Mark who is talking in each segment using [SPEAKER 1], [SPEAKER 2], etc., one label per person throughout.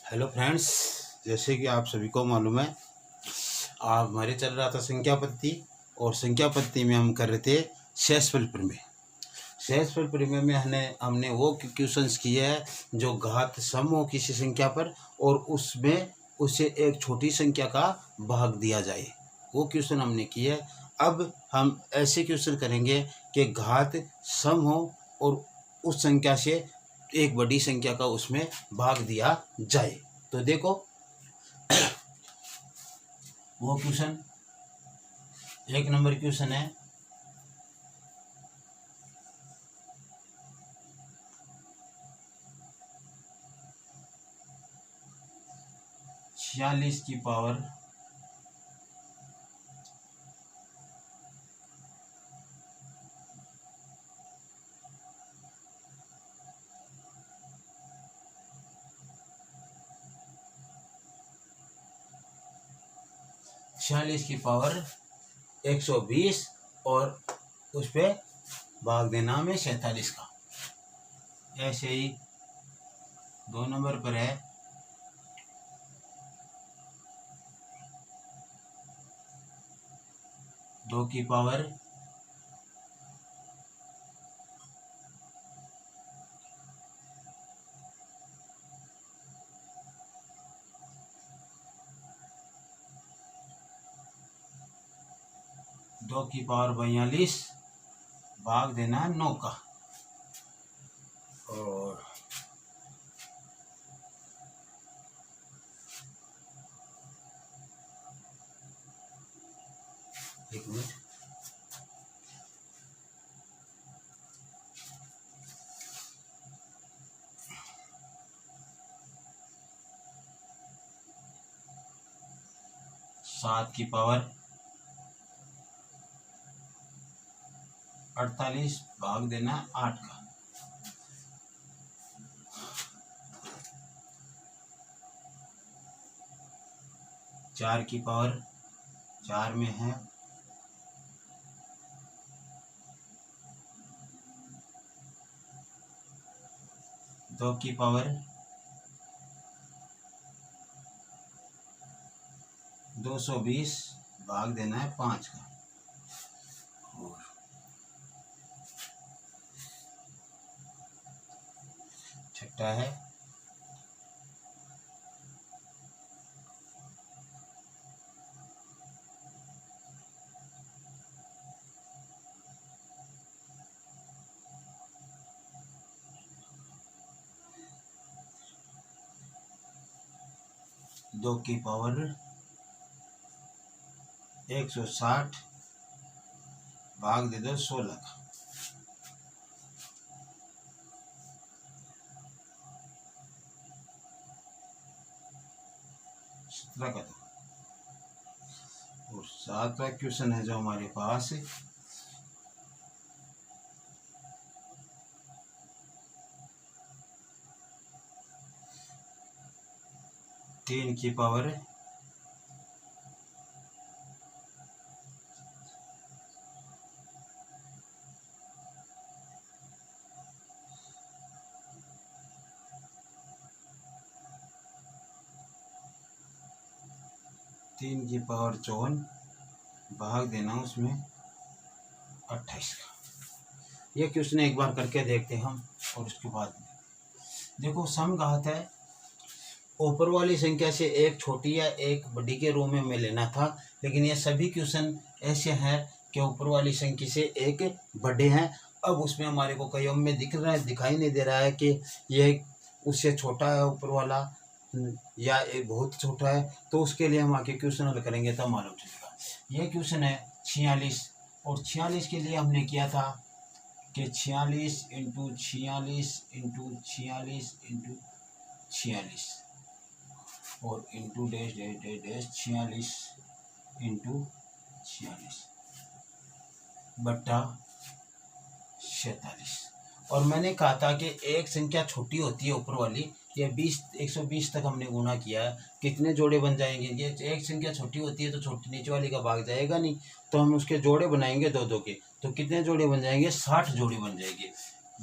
[SPEAKER 1] Hello friends, जैसे कि आप सभी को मालूम है, आप हमारे चल रहा था संख्या पद्धति। और संख्या पद्धति में हम कर रहे थे शेषफल प्रमेय। शेषफल प्रमेय में हमने वो क्वेश्चंस किए हैं जो घात सम हो किसी संख्या पर और उसमें उसे एक छोटी संख्या का भाग दिया जाए, वो क्वेश्चन हमने किए। अब हम ऐसे क्वेश्चन करेंगे कि घात सम हो और उस संख्या से एक बड़ी संख्या का उसमें भाग दिया जाए। तो देखो वो क्वेश्चन, एक नंबर क्वेश्चन है 46 की पावर 120 और उस पर भाग देना हमें 47 का। ऐसे ही 2 नंबर पर है 2 की पावर 42 भाग देना है 9 का। और एक मिनट, सात की पावर 48 भाग देना 8 का। चार की पावर 4 में है 2 की पावर 220 भाग देना है 5 का। और छठा है 2 की पावर 160 भाग दे दो 16 का। का था। और 7वां क्वेश्चन है जो हमारे पास 3 की पावर 54 भाग देना उसमें 28 का। ये क्वेश्चन एक बार करके देखते हैं हम। और उसके बाद देखो सम घात है, ऊपर वाली संख्या से एक छोटी या एक बड़ी के रूप में हमें लेना था, लेकिन ये सभी क्वेश्चन ऐसे हैं कि ऊपर वाली संख्या से एक बड़े हैं। अब उसमें हमारे को कईयों में दिखाई नहीं दे रहा है कि यह उससे छोटा है ऊपर वाला या एक बहुत छोटा है। तो उसके लिए हम आगे क्वेश्चन हल करेंगे तब मालूम चलेगा। यह क्वेश्चन है 46 और 46 के लिए हमने किया था कि 46 इंटू 46 इंटू 46 इंटू 46 और into dash dash dash dash 46 into 46 बट्टा 47। और मैंने कहा था कि एक संख्या छोटी होती है ऊपर वाली, ये 120 तक हमने गुणा किया है, कितने जोड़े बन जाएंगे। ये एक संख्या छोटी होती है तो छोटी नीचे वाली का भाग जाएगा नहीं, तो हम उसके जोड़े बनाएंगे 2-2 के। तो कितने जोड़े बन जाएंगे, 60 जोड़े बन जाएंगे।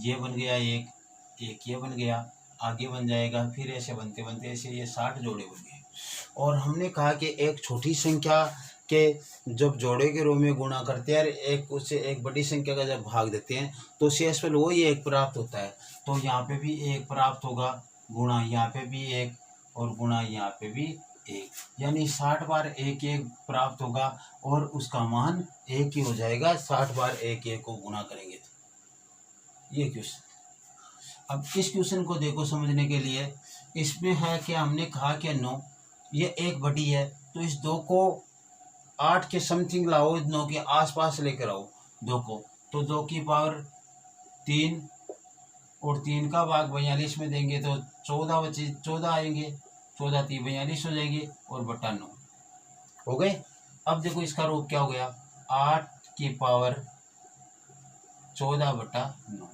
[SPEAKER 1] ये बन गया एक ये बन गया आगे बन जाएगा, फिर ऐसे बनते बनते ऐसे ये 60 जोड़े बन गए। और हमने कहा कि एक छोटी संख्या के जब जोड़े के रूप में गुणा करते हैं और एक उससे एक बड़ी संख्या का जब भाग देते हैं तो शेषफल वही एक प्राप्त होता है। तो यहाँ पे भी एक प्राप्त होगा, गुणा यहाँ पे भी एक, और गुणा यहाँ पे भी एक, यानी 60 बार एक एक प्राप्त होगा और उसका मान एक ही हो जाएगा। 60 बार एक एक को गुणा करेंगे तो ये क्वेश्चन। अब इस क्वेश्चन को देखो समझने के लिए, इसमें है कि हमने कहा कि 9 ये एक बड़ी है, तो इस 2 को 8 के समथिंग लाओ, 9 के आसपास लेकर आओ 2 को, तो 2 की पावर 3 और 3 का भाग 42 में देंगे तो 14 बचे, 14 आएंगे, 14 3 42 हो जाएंगे और बटा 9 हो गए। अब देखो इसका रूप क्या हो गया, 8 की पावर 14 बटा 9।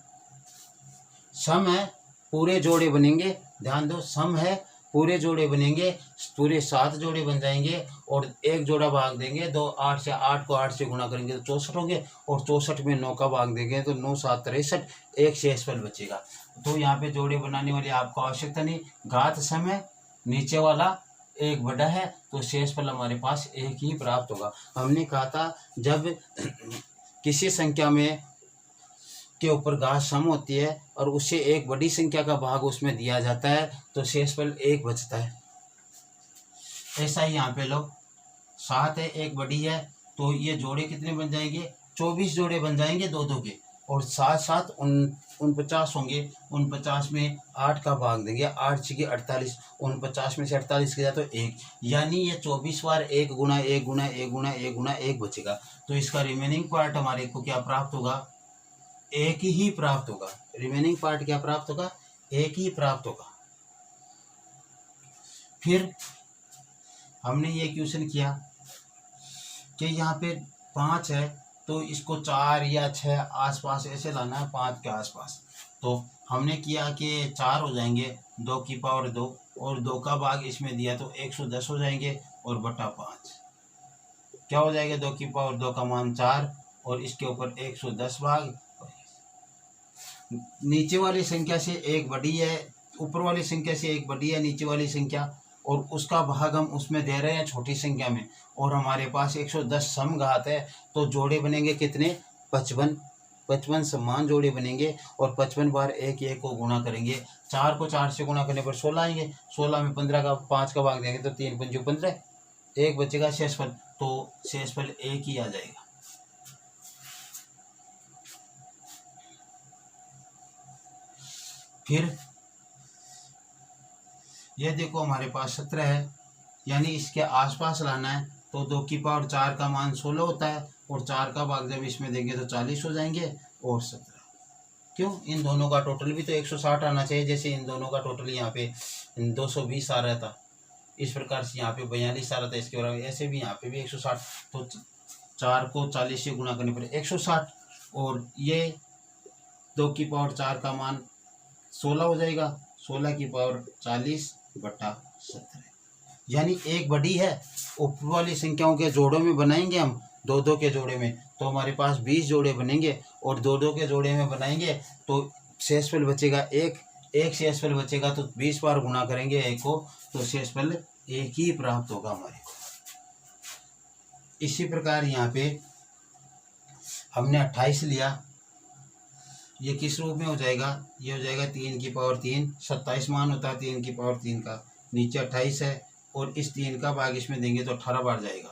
[SPEAKER 1] सम है, पूरे जोड़े बनेंगे, ध्यान दो, सम है, पूरे जोड़े बनेंगे, पूरे 7 जोड़े बन जाएंगे और एक जोड़ा भाग देंगे, 2 8 से, 8 को 8 से गुणा करेंगे तो 64 होंगे और 64 में 9 का भाग देंगे तो 9 7 63, एक शेषफल बचेगा। तो यहाँ पे जोड़े बनाने वाली आपको आवश्यकता नहीं, घात सम है, नीचे वाला एक बड़ा है, तो शेषफल हमारे पास एक ही प्राप्त होगा। हमने कहा था जब किसी संख्या में के ऊपर घात सम होती है और उससे एक बड़ी संख्या का भाग उसमें दिया जाता है तो शेषफल एक बचता है। ऐसा ही यहाँ पे लो, 7 है, एक बड़ी है, तो ये जोड़े कितने बन जाएंगे, 24 जोड़े बन जाएंगे 2 2 के, और 7 7 49 होंगे, 49 में 8 का भाग देंगे, 8 6 48, 49 में से 48 गया तो 1, यानी ये 24 बार 1 गुना 1 गुना 1 गुना 1 गुना 1 बचेगा। तो इसका रिमेनिंग पार्ट हमारे को क्या प्राप्त होगा, एक ही प्राप्त होगा। रिमेनिंग पार्ट क्या प्राप्त होगा, एक ही प्राप्त होगा। फिर हमने ये क्वेश्चन किया कि यहाँ पे 5 है तो इसको 4 या 6 आसपास ऐसे लाना है, 5 के आसपास। तो हमने किया कि 4 हो जाएंगे, 2 की पावर 2 और 2 का भाग इसमें दिया तो 110 हो जाएंगे और बटा 5 क्या हो जाएगा, 2 की पावर 2 का मान 4 और इसके ऊपर 110 भाग, नीचे वाली संख्या से एक बड़ी है, ऊपर वाली संख्या से एक बड़ी है नीचे वाली संख्या, और उसका भाग हम उसमें दे रहे हैं छोटी संख्या में, और हमारे पास 110 सम घात है, तो जोड़े बनेंगे कितने, 55, 55 समान जोड़े बनेंगे और 55 बार एक एक को गुणा करेंगे। 4 को 4 से गुणा करने पर 16 आएंगे, 16 में 15 का 5 का भाग देंगे तो 3 पंजे 15, एक बचेगा शेषफल, तो शेषफल एक ही आ जाएगा। फिर ये देखो हमारे पास 17 है, यानी इसके आसपास लाना है, तो 2 की पावर 4 का मान 16 होता है और 4 का भाग जब इसमें देंगे तो 40 हो जाएंगे और 17, क्यों, इन दोनों का टोटल भी तो 160 आना चाहिए, जैसे इन दोनों का टोटल यहाँ पे 220 आ रहा था, इस प्रकार से यहाँ पे 42 आ रहा था इसके बराबर, ऐसे भी यहाँ पे भी 160, तो 4 को 40 से गुणा करने पर 160 और ये 2 की पावर 4 का मान 16 हो जाएगा, 16 की पावर 40 बटा 17, यानी एक बड़ी है, ऊपर वाली संख्याओं के जोड़ों में बनाएंगे हम 2 2 के जोड़े में तो हमारे पास 20 जोड़े बनेंगे और 2 2 के जोड़े में बनाएंगे तो शेषफल बचेगा एक, एक शेषफल बचेगा तो 20 बार गुणा करेंगे एक को तो शेषफल एक ही प्राप्त होगा हमारे को। इसी प्रकार यहाँ पे हमने 28 लिया, ये किस रूप में हो जाएगा, ये हो जाएगा 3 की पावर 3, 27 मान होता है 3 की पावर 3 का, नीचे 28 है और इस 3 का भाग इसमें देंगे तो 18 बार जाएगा,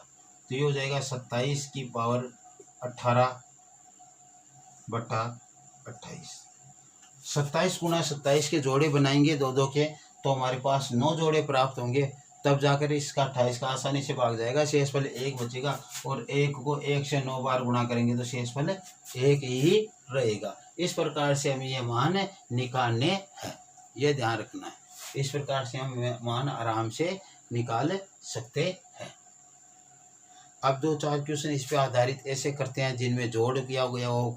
[SPEAKER 1] तो ये हो जाएगा 27 की पावर 18 बटा 28। 27 गुना 27 के जोड़े बनाएंगे 2 2 के तो हमारे पास 9 जोड़े प्राप्त होंगे, तब जाकर इसका 28 का आसानी से भाग जाएगा, शेषफल एक बचेगा और एक को 1 से 9 बार गुणा करेंगे तो शेषफल एक ही रहेगा। इस प्रकार से हमें ये मान निकालने हैं, ये ध्यान रखना है, इस प्रकार से हम मान आराम से निकाल सकते हैं। अब 2-4 क्वेश्चन इस पे आधारित ऐसे करते हैं जिनमें जोड़ किया गया हो,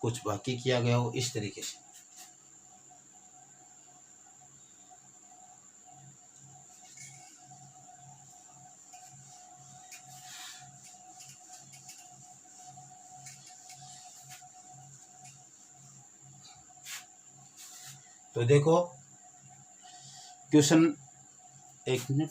[SPEAKER 1] कुछ बाकी किया गया हो, इस तरीके से। तो देखो क्वेश्चन, एक मिनट,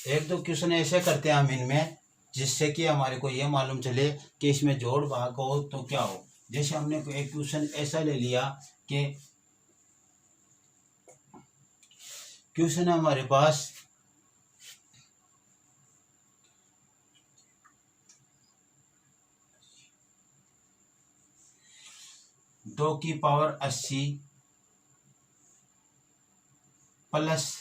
[SPEAKER 1] एक दो क्वेश्चन ऐसे करते हैं हम इनमें जिससे कि हमारे को ये मालूम चले कि इसमें जोड़ भाग हो तो क्या हो। जैसे हमने एक क्वेश्चन ऐसा ले लिया कि क्वेश्चन है हमारे पास 2 की पावर 80 प्लस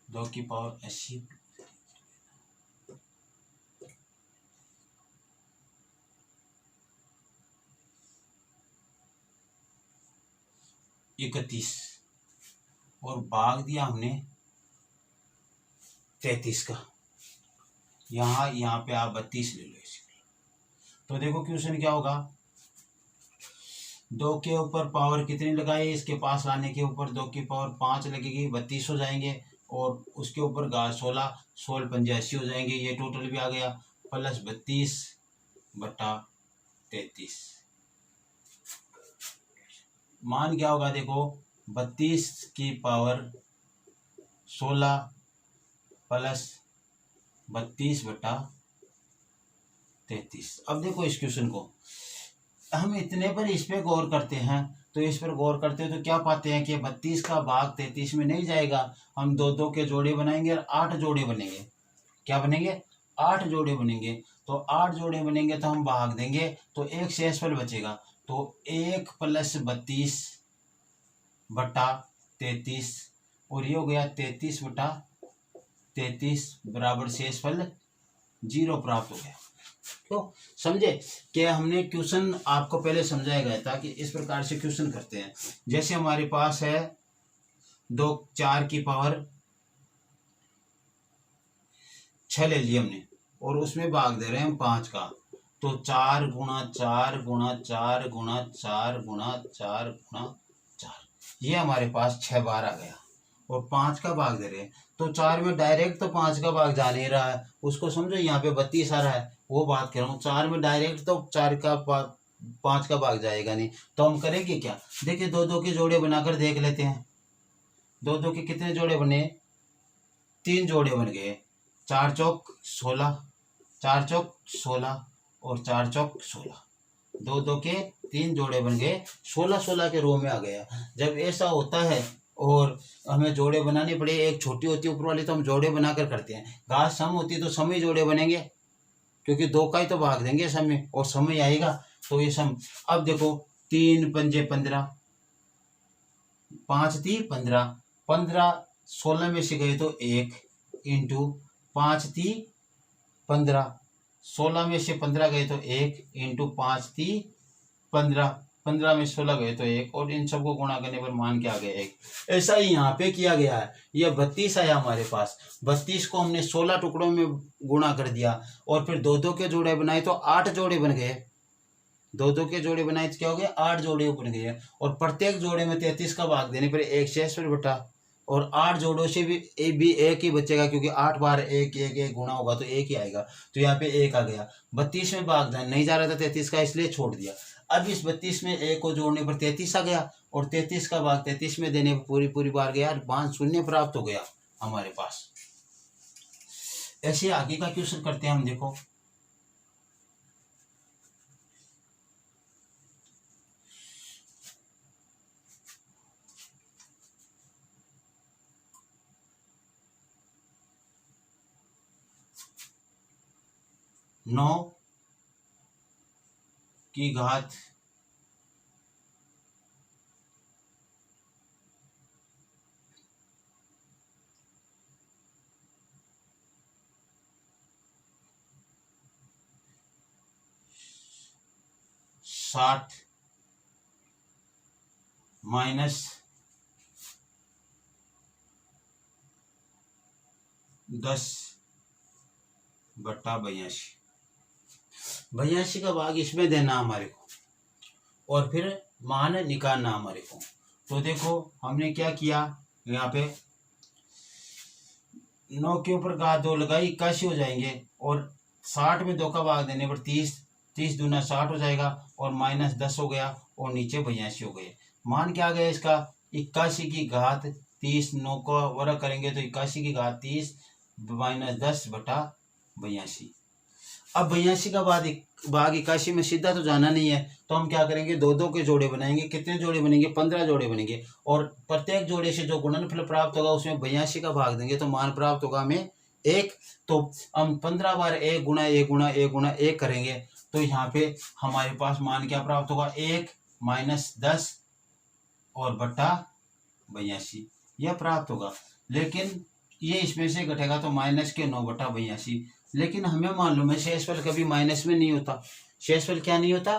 [SPEAKER 1] 2 की पावर 80 31 और भाग दिया हमने 33 का। यहाँ पे आप 32 ले लो इसे। तो देखो क्वेश्चन क्या होगा, 2 के ऊपर पावर कितनी लगाई, इसके पास लाने के ऊपर 2 की पावर 5 लगेगी, 32 हो जाएंगे। और उसके ऊपर 16 16 पंजे 80 हो जाएंगे, ये टोटल भी आ गया, प्लस 32/33। मान क्या होगा, देखो 32 की पावर 16 प्लस 32/33। अब देखो इस क्वेश्चन को हम इतने पर इस पे गौर करते हैं, तो इस पर गौर करते हैं तो क्या पाते हैं कि 32 का भाग 33 में नहीं जाएगा। हम 2 के जोड़े बनाएंगे और 8 जोड़े बनेंगे। क्या बनेंगे, 8 जोड़े बनेंगे। तो 8 जोड़े बनेंगे तो हम भाग देंगे तो एक शेषफल बचेगा। तो 1 + 32/33 और ये हो गया 33/33 बराबर शेषफल 0 प्राप्त हो गया। तो समझे कि हमने क्वेश्चन आपको पहले समझाया गया था कि इस प्रकार से क्वेश्चन करते हैं। जैसे हमारे पास है 4 की पावर 6 ले लिया हमने और उसमें भाग दे रहे हैं हम 5 का। तो 4 × 4 × 4 × 4 × 4 × 4, ये हमारे पास 6 बार आ गया और 5 का भाग दे रहे हैं। तो 4 में डायरेक्ट तो 5 का भाग जा नहीं रहा है, उसको समझो यहाँ पे 32 आ रहा है, वो बात कर रहा हूँ। 4 में डायरेक्ट तो 5 का भाग जाएगा नहीं, तो हम करेंगे क्या, देखिए 2 के जोड़े बनाकर देख लेते हैं। 2 के कितने जोड़े बने, 3 जोड़े बन गए। 4 चौक 16, 4 चौक 16 और 4 चौक 16, 2 के 3 जोड़े बन गए, 16 के रो में आ गया। जब ऐसा होता है और हमें जोड़े बनाने पड़े, एक छोटी होती है ऊपर वाली तो हम जोड़े बनाकर करते हैं, घास सम होती है तो सम ही जोड़े बनेंगे, क्योंकि 2 का ही तो भाग देंगे सम में और समय आएगा तो ये सम। अब देखो 3 पंजे 15, 5 × 3 15, 15 16 में से गए तो 1 इंटू 5 × 3 15, 16 में से 15 गए तो 1 इंटू 5 × 3 15, 15 में 16 गए तो 1 और इन सबको गुणा करने पर मान के आ गया 1। ऐसा ही यहाँ पे किया गया है। यह 32 आया हमारे पास, 32 को हमने 16 टुकड़ों में गुणा कर दिया और फिर 2 के जोड़े बनाए तो 8 जोड़े बन गए। 2 के जोड़े बनाए तो क्या हो गया, 8 जोड़े बन गए। और प्रत्येक जोड़े में 33 का भाग देने पर एक शेषफल बटा, और 8 जोड़ों से भी एक ही बचेगा, क्योंकि 8 बार 1 गुणा होगा तो 1 ही आएगा। तो यहाँ पे 1 आ गया। 32 में भाग नहीं जा रहा था 33 का, इसलिए छोड़ दिया। अब इस 32 में 1 को जोड़ने पर 33 आ गया और 33 का भाग 33 में देने पर पूरी बार गया, 5 शून्य प्राप्त हो गया हमारे पास। ऐसे आगे का क्वेश्चन करते हैं हम। देखो नौ की घात 60 माइनस 10/82। 82 का भाग इसमें देना हमारे को और फिर मान निकालना हमारे को। तो देखो हमने क्या किया, यहाँ पे 9 के ऊपर घात 2 लगाई, 81 हो जाएंगे और 60 में 2 का भाग देने पर 30, 30 दूना 60 हो जाएगा और -10 हो गया और नीचे 82 हो गए। मान क्या आ गया इसका 81 की घात 30, 9 को वर्ग करेंगे तो 81 की घात 30 -10 बटा 82। अब 82 का भाग 81 में सीधा तो जाना नहीं है, तो हम क्या करेंगे, दो दो के जोड़े बनाएंगे। कितने जोड़े बनेंगे, 15 जोड़े बनेंगे और प्रत्येक जोड़े से जो गुणनफल प्राप्त होगा उसमें 82 का भाग देंगे तो मान प्राप्त होगा हमें 1। तो हम 15 बार 1 गुणा 1 गुणा 1 गुणा 1 करेंगे तो यहाँ पे हमारे पास मान क्या प्राप्त होगा, 1 -10 और बटा 82 यह प्राप्त होगा। लेकिन ये इसमें से घटेगा तो -9 बटा 82। लेकिन हमें मालूम है शेषफल कभी माइनस में नहीं होता। शेषफल क्या नहीं होता,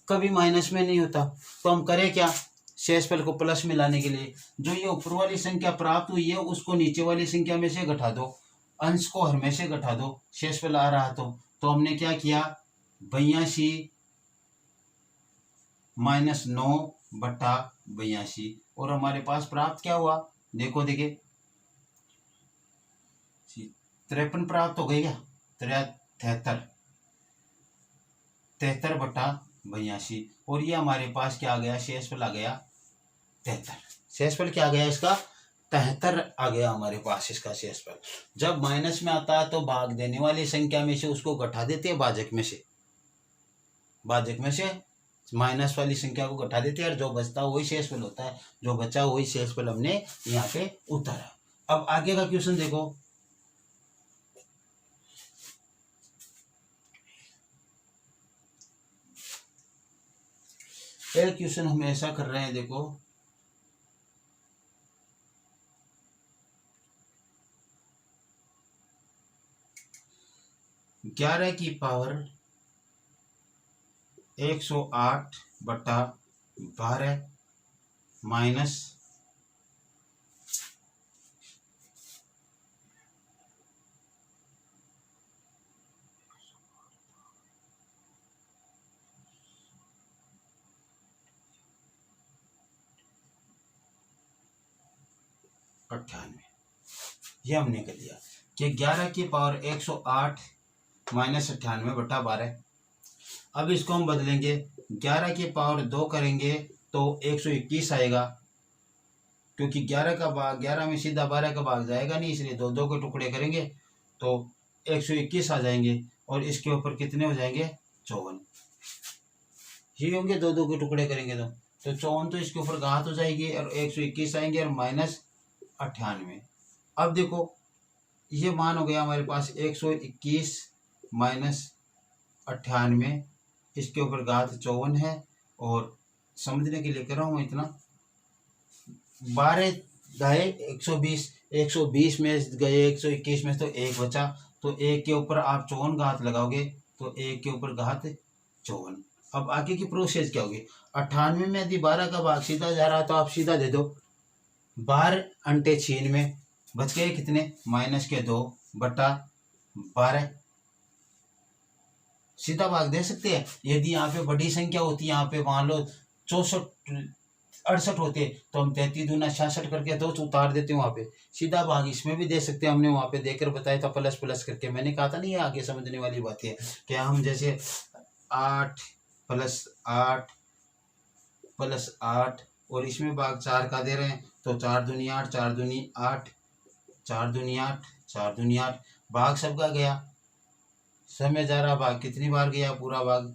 [SPEAKER 1] कभी माइनस में नहीं होता। तो हम करें क्या, शेषफल को प्लस में लाने के लिए जो ये ऊपर वाली संख्या प्राप्त हुई है उसको नीचे वाली संख्या में से घटा दो, अंश को हर में से घटा दो, शेषफल आ रहा तो हमने क्या किया, 82 -9 बटा 82 और हमारे पास प्राप्त क्या हुआ, देखो देखिए 53 प्राप्त हो गई क्या, 73 बटा 82 और ये हमारे पास क्या आ गया, शेषफल आ गया 73। शेषफल क्या आ गया इसका, 73 आ गया हमारे पास इसका शेषफल। जब माइनस में आता है तो भाग देने वाली संख्या में से उसको घटा देते हैं भाजक में से माइनस वाली संख्या को घटा देते हैं और जो बचता वही शेषफल होता है। जो बचा वही शेषफल हमने यहाँ पे उतारा। अब आगे का क्वेश्चन देखो, एक क्वेश्चन हम ऐसा कर रहे हैं, देखो 11 की पावर 108 बटा 12 माइनस 98। ये हमने कर दिया कि 11 की पावर 108 माइनस 98 बटा 12। अब इसको हम बदलेंगे, 11 की पावर 2 करेंगे तो 121 आएगा, क्योंकि 11 का भाग 11 में सीधा 12 का भाग जाएगा नहीं, इसलिए दो दो के टुकड़े करेंगे तो 121 आ जाएंगे और इसके ऊपर कितने हो जाएंगे, 54 ही होंगे। दो दो के टुकड़े करेंगे तो 54 तो इसके ऊपर घात हो जाएगी और 121 आएंगे और माइनस 98। अब देखो ये मान हो गया हमारे पास 121 माइनस 98, इसके ऊपर घात 54 है और समझने के लिए कर रहा हूँ इतना, 12 गए 120 में गए 121 में तो एक बचा, तो एक के ऊपर आप 54 घात लगाओगे तो एक के ऊपर घात 54। अब आगे की प्रोसेस क्या होगी, 98 में यदि 12 का भाग सीधा जा रहा तो आप सीधा दे दो, 12 अंटे 96 बच गए कितने, -2 बटा 12 सीधा भाग दे सकते हैं। यदि यहाँ पे बड़ी संख्या होती है, यहाँ पे मान लो 64-68 होते तो हम 33 दूना 66 करके 2 उतार देते हैं, वहाँ पे सीधा भाग इसमें भी दे सकते हैं। हमने वहाँ पे देकर बताया था प्लस प्लस करके, मैंने कहा था नहीं ये आगे समझने वाली बात है कि हम जैसे 8 + 8 + 8 और इसमें भाग 4 का दे रहे हैं तो 4 दूनी 8 4 दूनी 8 4 दूनी 8 4 दूनी 8 भाग सबका गया, समय जा रहा भाग कितनी बार गया, पूरा भाग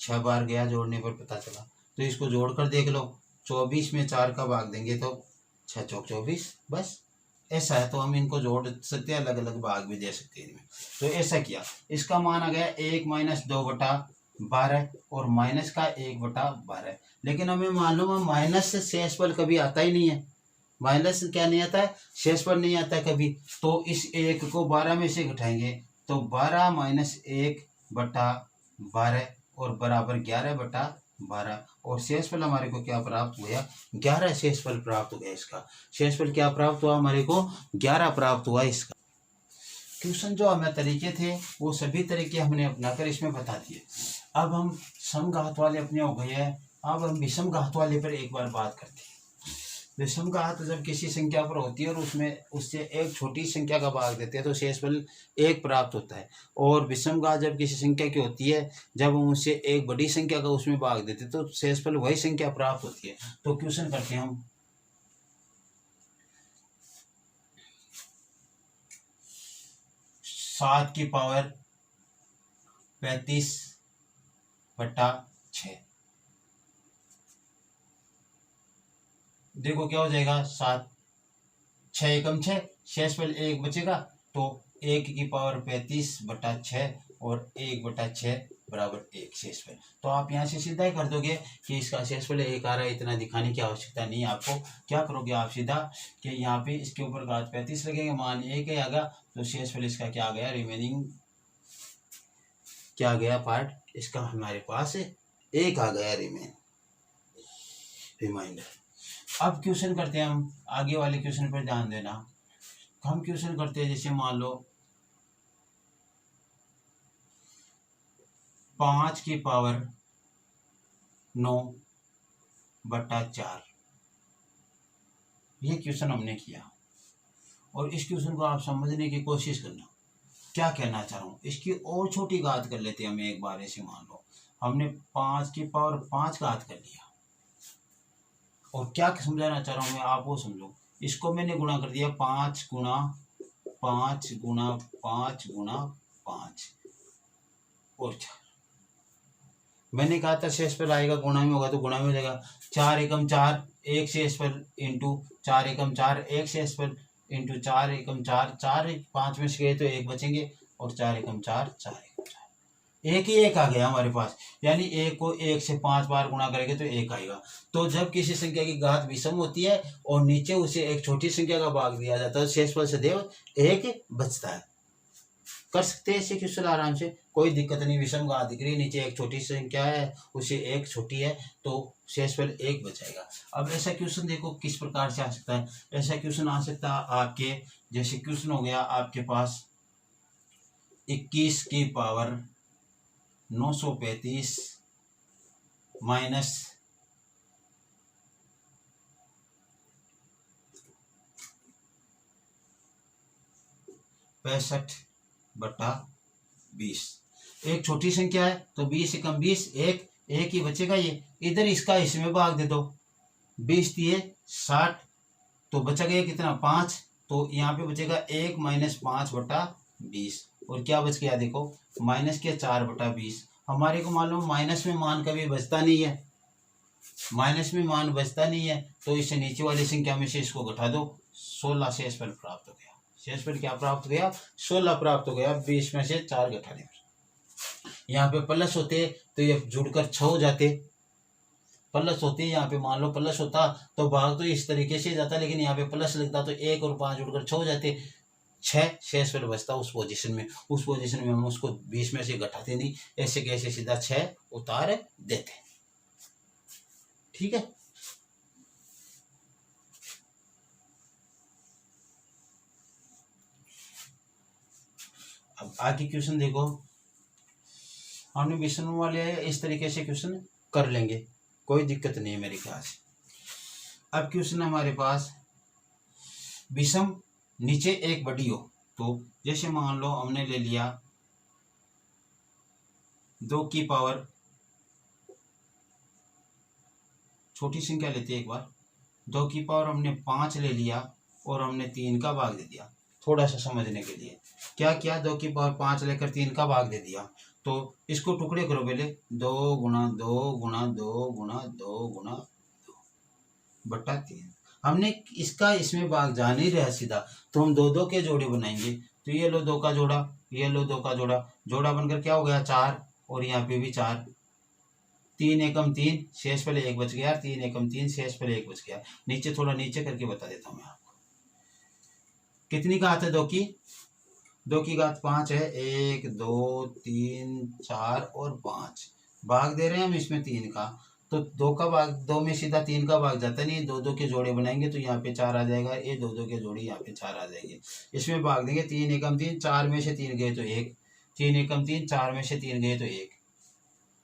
[SPEAKER 1] 6 बार गया, जोड़ने पर पता चला। तो इसको जोड़कर देख लो, 24 में 4 का भाग देंगे तो 6 चौक 24, बस ऐसा है। तो हम इनको जोड़ सकते हैं, अलग अलग भाग भी दे सकते हैं इनमें। तो ऐसा किया, इसका मान आ गया 1 - 2 बटा 12 और माइनस का 1 बटा 12। लेकिन हमें मालूम है माइनस से शेषफल कभी आता ही नहीं है, माइनस क्या नहीं आता है, शेषफल नहीं आता है कभी। तो इस 1 को 12 में से घटाएंगे तो 12 - 1 बटा 12 और बराबर 11 बटा 12 और शेषफल हमारे को क्या प्राप्त हुआ, 11 शेषफल प्राप्त हो गया। इसका शेषफल क्या प्राप्त हुआ, हमारे को 11 प्राप्त हुआ इसका। क्वेश्चन जो हमें तरीके थे वो सभी तरीके हमने अपनाकर इसमें बता दिए। अब हम समघात वाले अपने हो गए हैं, अब हम विषम घात वाले पर एक बार बात करते हैं। विषम घात जब किसी संख्या पर होती है और उसमें उससे एक छोटी संख्या का भाग देते हैं तो शेषफल एक प्राप्त होता है। और विषम घात जब किसी संख्या की होती है, जब हम उससे एक बड़ी संख्या का उसमें भाग देते हैं तो शेषफल वही संख्या प्राप्त होती है। तो क्वेश्चन करते हैं हम। 7 की पावर 35/6। देखो क्या हो जाएगा, 7 6 एकम 6, शेषफल 1 बचेगा। तो 1 की पावर 35/6 और 1/6 बराबर 1 शेषफल। तो आप यहाँ से सीधा ही कर दोगे कि इसका शेषफल 1 आ रहा है, इतना दिखाने की आवश्यकता नहीं है आपको। क्या करोगे आप सीधा कि यहाँ पे इसके ऊपर घात 35 लगेंगे, मान 1 ही आ गया तो शेषफल इसका क्या आ गया, रिमेनिंग क्या गया पार्ट इसका हमारे पास 1 आ गया रिमाइंडर। अब क्वेश्चन करते हैं हम, आगे वाले क्वेश्चन पर ध्यान देना। हम क्वेश्चन करते हैं जैसे मान लो 5 की पावर 9/4। ये क्वेश्चन हमने किया और इस क्वेश्चन को आप समझने की कोशिश करना। क्या कहना चाह रहा हूँ, इसकी और छोटी घात कर लेते हैं हम एक बार। ऐसे मान लो हमने 5 की पावर 5 घात कर लिया और क्या समझाना चाह रहा हूँ मैं, आप वो समझो। इसको मैंने गुणा कर दिया 5 गुणा 5 गुणा 5 गुणा 5 और 4। मैंने कहा था शेषफल आएगा गुणा में होगा तो गुणा में हो जाएगा। 4 एकम 4 1 शेषफल इंटू 4 एकम 4 1 शेषफल इंटू 4 एकम 4 4 5 में से गए तो 1 बचेंगे और 4 एकम 4 4 एकम 4 एक ही 1 आ गया हमारे पास। यानी 1 को 1 से 5 बार गुणा करेंगे तो 1 आएगा। तो जब किसी संख्या की घात विषम होती है और नीचे उसे एक छोटी संख्या का भाग दिया जाता है, शेषफल सदैव 1 बचता है। कर सकते हैं ऐसे क्वेश्चन आराम से, कोई दिक्कत नहीं। विषम घात दिख रही है, नीचे एक छोटी संख्या है उसे 1 छोटी है तो शेषफल 1 बचेगा। अब ऐसा क्वेश्चन देखो किस प्रकार से आ सकता है। ऐसा क्वेश्चन आ सकता है आपके, जैसे क्वेश्चन हो गया आपके पास 21 की पावर 935 माइनस 65/20। एक छोटी संख्या है तो 20 एकम 20 1 ही बचेगा। ये इधर इसका इसमें भाग दे दो, 20 दिए 60 तो बचा गया कितना 5। तो यहाँ पे बचेगा 1 माइनस 5/20 और क्या बच गया देखो माइनस के 4/20। हमारे को मालूम माइनस में मान कभी बचता नहीं है, माइनस में मान बचता नहीं है। तो इससे नीचे वाली संख्या में से इसको घटा दो, 16 शेषफल प्राप्त हो गया। शेषफल क्या प्राप्त हो गया, 16 प्राप्त हो गया। 20 में से 4 घटाने पर यहाँ पे प्लस होते तो ये जुड़कर 6 हो जाते। प्लस होते यहाँ पे मान लो प्लस होता तो भाग तो इस तरीके से जाता, लेकिन यहाँ पे प्लस लगता तो 1 और 5 जुड़कर 6 हो जाते। 6 शेषफल बचता उस पोजीशन में। उस पोजीशन में हम उसको 20 में से घटाते नहीं, ऐसे कैसे सीधा 6 उतार देते। ठीक है। अब आगे क्वेश्चन देखो, हमने विषम वाले इस तरीके से क्वेश्चन कर लेंगे, कोई दिक्कत नहीं है मेरे ख्याल से। अब क्वेश्चन हमारे पास विषम नीचे एक बड़ी हो, तो जैसे मान लो हमने ले लिया 2 की पावर, छोटी संख्या लेते हैं एक बार, 2 की पावर हमने 5 ले लिया और हमने 3 का भाग दे दिया। थोड़ा सा समझने के लिए क्या किया, 2 की पावर 5 लेकर 3 का भाग दे दिया। तो इसको टुकड़े करो पहले, 2 गुणा 2 गुणा 2 गुणा 2 गुणा 2/3। हमने इसका इसमें भाग जा नहीं रहा सीधा, तो हम 2 के जोड़े बनाएंगे। तो ये लो 2 का जोड़ा, ये लो 2 का जोड़ा, जोड़ा बनकर क्या हो गया 4 और यहाँ पे भी 4। 3 एकम 3 शेषफल 1 बच गया, 3 एकम 3 शेषफल 1 बच गया। नीचे थोड़ा नीचे करके बता देता हूँ मैं आपको। कितनी घात है 2 की, 2 की घात 5 है। 1 2 3 4 और 5 भाग दे रहे हैं हम इसमें 3 का। तो 2 का भाग, 2 में सीधा 3 का भाग जाता नहीं, 2 के जोड़े बनाएंगे तो यहाँ पे 4 आ जाएगा। ये 2 के जोड़े यहाँ पे 4 आ जाएंगे। इसमें भाग देंगे 3 एकम 3, 4 में से 3 गए तो 1, 3 एकम 3 4 में से 3 गए तो 1।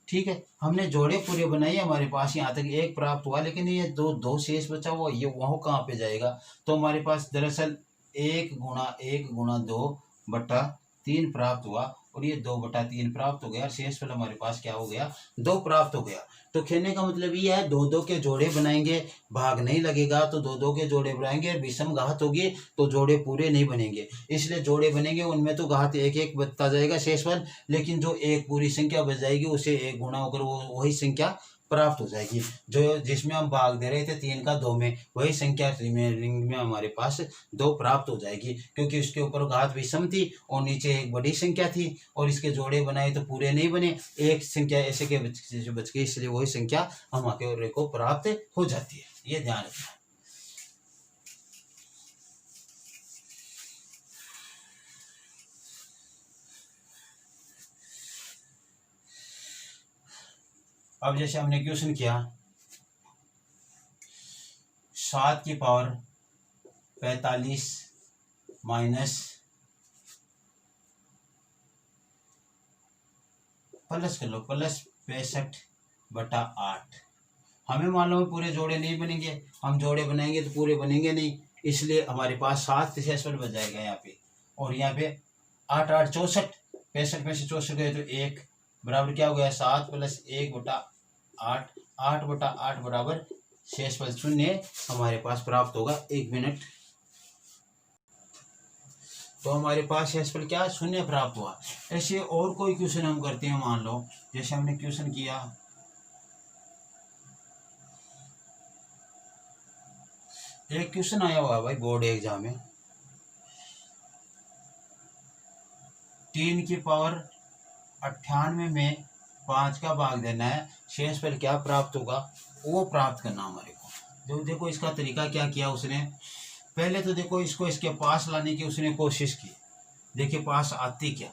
[SPEAKER 1] ठीक है, हमने जोड़े पूरे बनाए, हमारे पास यहाँ तक एक प्राप्त हुआ, लेकिन ये दो शेष बचा हुआ, ये वहाँ कहाँ पे जाएगा। तो हमारे पास दरअसल 1 × 1 × 2/3 प्राप्त हुआ, और ये 2/3 प्राप्त हो गया, और शेषफल हमारे पास क्या हो गया, 2 प्राप्त हो गया। तो कहने का मतलब ये है, 2-2 के जोड़े बनाएंगे, भाग नहीं लगेगा, तो 2-2 के जोड़े बनाएंगे, विषम घात होगी तो जोड़े पूरे नहीं बनेंगे, इसलिए जोड़े बनेंगे उनमें तो घात 1-1 बचता जाएगा शेषफल, लेकिन जो एक पूरी संख्या बच जाएगी उसे 1 गुणा होकर वो वही संख्या प्राप्त हो जाएगी। जो जिसमें हम भाग दे रहे थे 3 का 2 में, वही संख्या रिमेनिंग में हमारे पास 2 प्राप्त हो जाएगी, क्योंकि उसके ऊपर घात विषम थी और नीचे एक बड़ी संख्या थी, और इसके जोड़े बनाए तो पूरे नहीं बने, एक संख्या ऐसे के बच गई, इसलिए वही संख्या हमारे को प्राप्त हो जाती है, ये ध्यान रखना। अब जैसे हमने क्वेश्चन किया 7 की पावर 45 माइनस प्लस कर लो प्लस 65/8। हमें मालूम है पूरे जोड़े नहीं बनेंगे, हम जोड़े बनाएंगे तो पूरे बनेंगे नहीं, इसलिए हमारे पास 7 शेषफल बच जाएगा यहाँ पे, और यहाँ पे 8 8 64, 65 में से 64 गए तो 1 बराबर क्या हो गया, 7 + 1/8, 8/8 बराबर शेषफल 0 हमारे पास प्राप्त होगा। 1 मिनट। तो हमारे पास शेषफल क्या 0 प्राप्त हुआ। ऐसे और कोई क्वेश्चन हम करते हैं, मान लो जैसे हमने क्वेश्चन किया एक क्वेश्चन आया हुआ भाई बोर्ड एग्जाम में, 3 की पावर 98 में 5 का भाग देना है, शेषफल क्या प्राप्त होगा वो प्राप्त करना हमारे को। जो देखो इसका तरीका क्या किया उसने, पहले तो देखो इसको इसके पास लाने की उसने कोशिश की, देखिए पास आती क्या,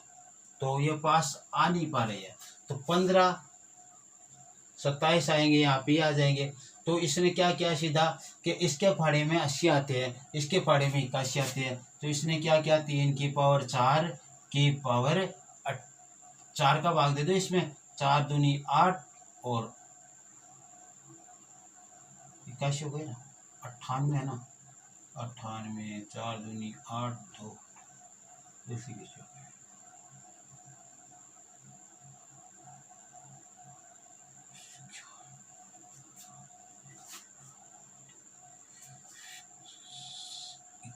[SPEAKER 1] तो ये पास आ नहीं पा रही है, तो 15 27 आएंगे, यहाँ पे आ जाएंगे। तो इसने क्या किया सीधा कि इसके फाड़े में 80 आते हैं, इसके फाड़े में 81 आते हैं, तो इसने क्या किया 3 की पावर 4 की पावर 4 का भाग दे दो इसमें, 4 दूनी 8 और 81 हो गए ना, 98 है ना, 98 4 दूनी 8 2 इसी के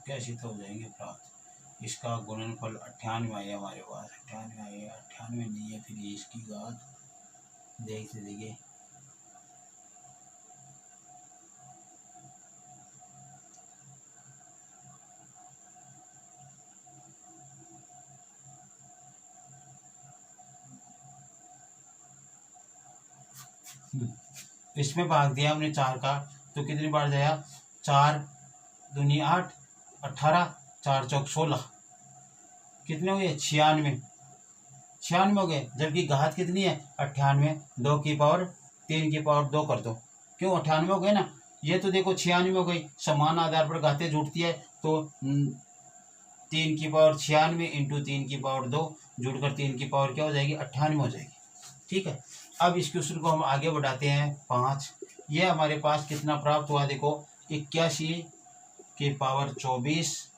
[SPEAKER 1] कैसे तो हो जाएंगे प्राप्त। इसका गुणनफल 98 आया हमारे पास, 98 आया, 98 नहीं है, फिर इसकी घात देखते देखिए इसमें भाग दिया हमने 4 का, तो कितनी बार जाया, 4 दूनी 8 18 4 चौक 16, कितने हो गए 96 हो गए, जबकि घात कितनी है 98, 2 की पावर 3 की पावर 2 कर दो, क्यों 98 हो गए ना, ये तो देखो 96 हो गई, समान आधार पर घातें जुड़ती है, तो 3 की पावर 96 इंटू 3 की पावर 2 जुड़कर 3 की पावर क्या हो जाएगी 98 हो जाएगी। ठीक है, अब इस क्वेश्चन को हम आगे बढ़ाते हैं 5। ये हमारे पास कितना प्राप्त हुआ, देखो 81 की पावर 24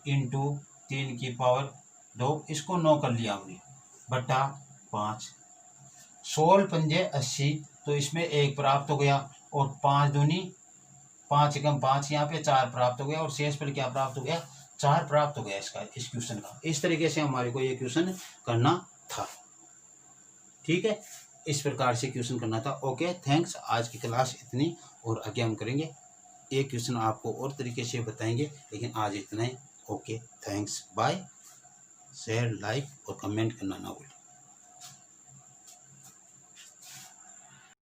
[SPEAKER 1] इंटू 3 की पावर 2, इसको 9 कर लिया हमने, बटा 5, 16 पंजे 80, तो इसमें 1 प्राप्त हो गया, और 5 दूनी 5 एकम 5, यहाँ पे 4 प्राप्त हो गया, और शेषफल क्या प्राप्त हो गया 4 प्राप्त हो गया इसका, इस क्वेश्चन का। इस तरीके से हमारे को ये क्वेश्चन करना था। ठीक है, इस प्रकार से क्वेश्चन करना था। Okay, thanks. आज की क्लास इतनी, और आगे हम करेंगे एक क्वेश्चन आपको और तरीके से बताएंगे, लेकिन आज इतना ही। Okay, thanks, bye. Share, like और कमेंट करना ना भूलें।